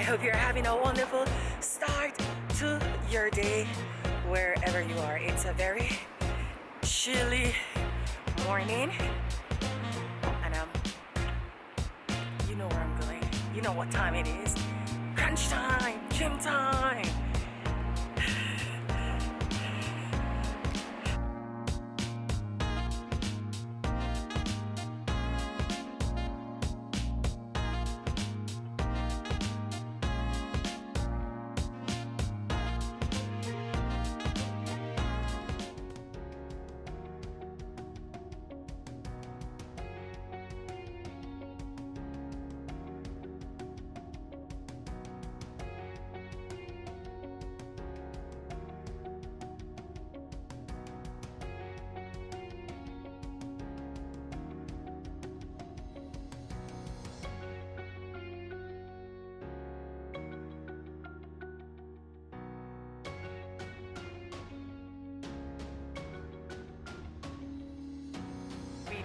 hope you're having a wonderful start to your day wherever you are. It's a very chilly morning, and you know where I'm going. You know what time it is. Crunch time, gym time.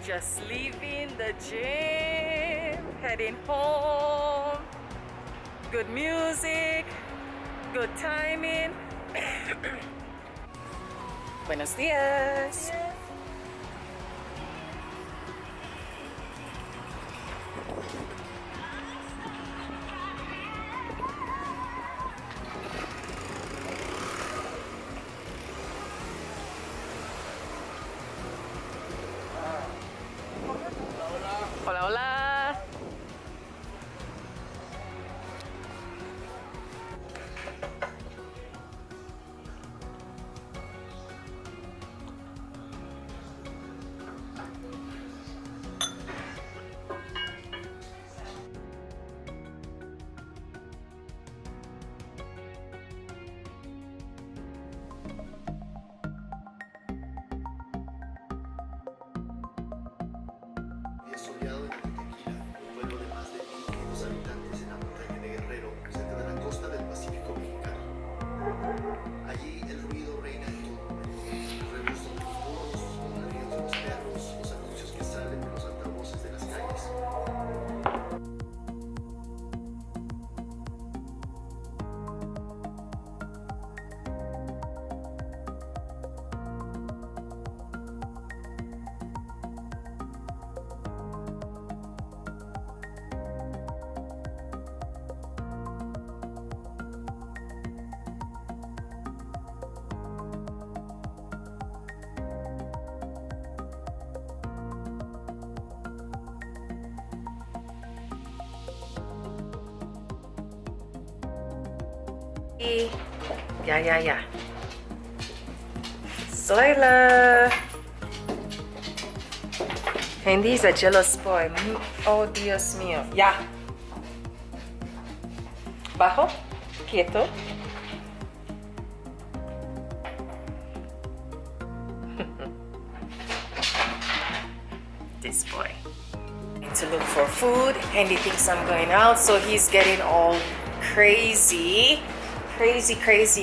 Just leaving the gym, heading home. Good music, good timing. Buenos dias. Hola, hola. Soleado en Tequila, un pueblo de más de 1.500 habitantes en la montaña de Guerrero, cerca de la costa del Pacífico mexicano. Allí el ruido reina en todo momento. El rebuzno de los burros, los ladridos de los perros, los anuncios que salen de los altavoces de las calles. Ya. Zoila. Hindi is a jealous boy. Oh, Dios mío. Ya. Bajo. Quieto. This boy. Need to look for food. Handy thinks I'm going out, so he's getting all crazy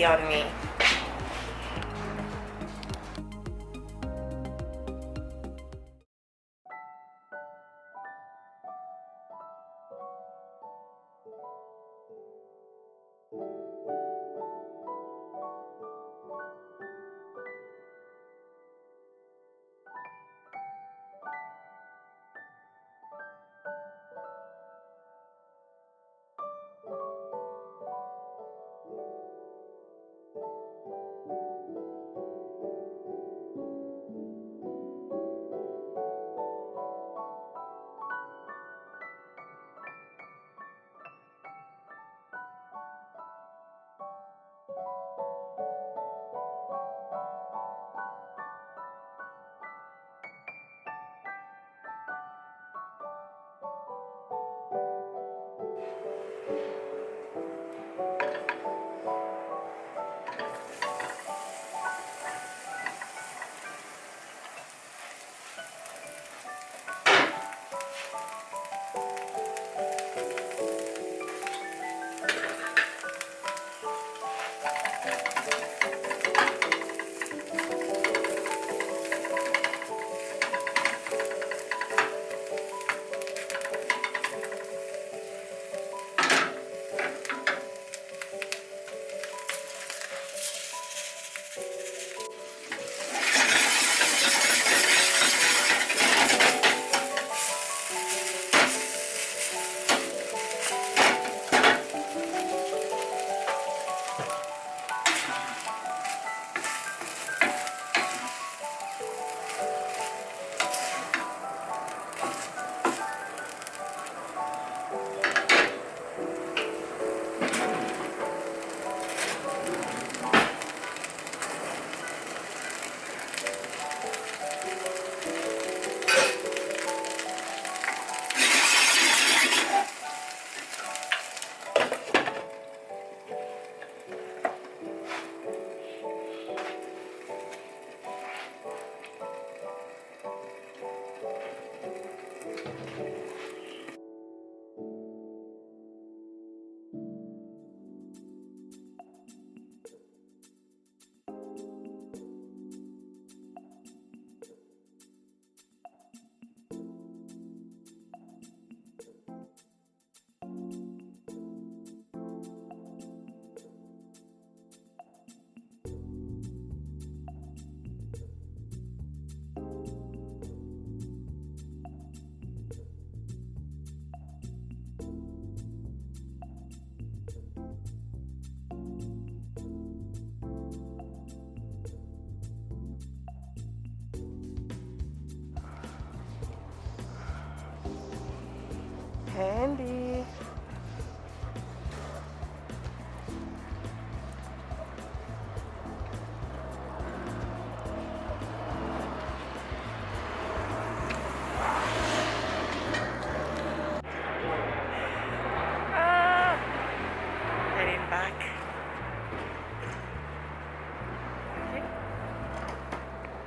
on me.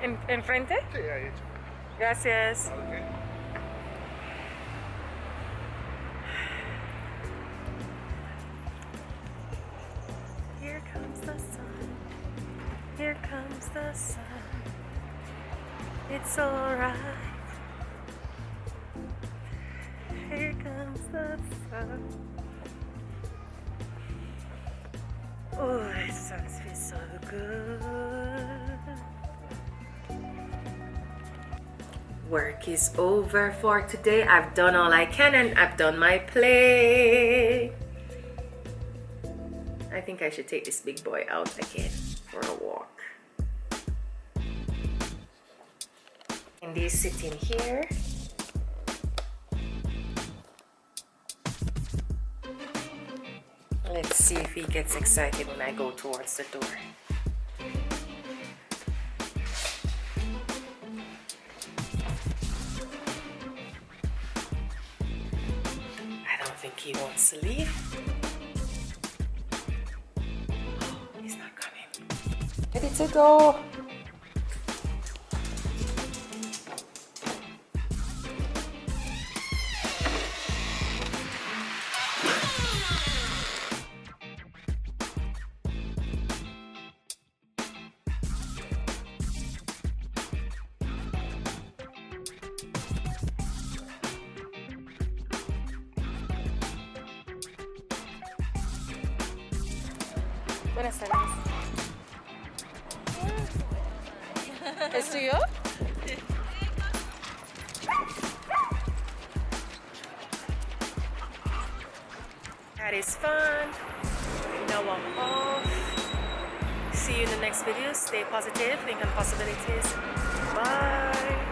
Enfrente? Sí, ahí. Gracias. Ok. Here comes the sun. Here comes the sun. It's alright. Here comes the sun. Oh, it sounds feels so good. Work is over for today. I've done all I can and I've done my play. I think I should take this big boy out again for a walk. And he's sitting here. Let's see if he gets excited when I go towards the door. I don't think he wants to leave. He's not coming. Ready to go. Buenas tardes. ¿Es tuyo? That is fun. Now I'm off. See you in the next video. Stay positive. Think on possibilities. Bye.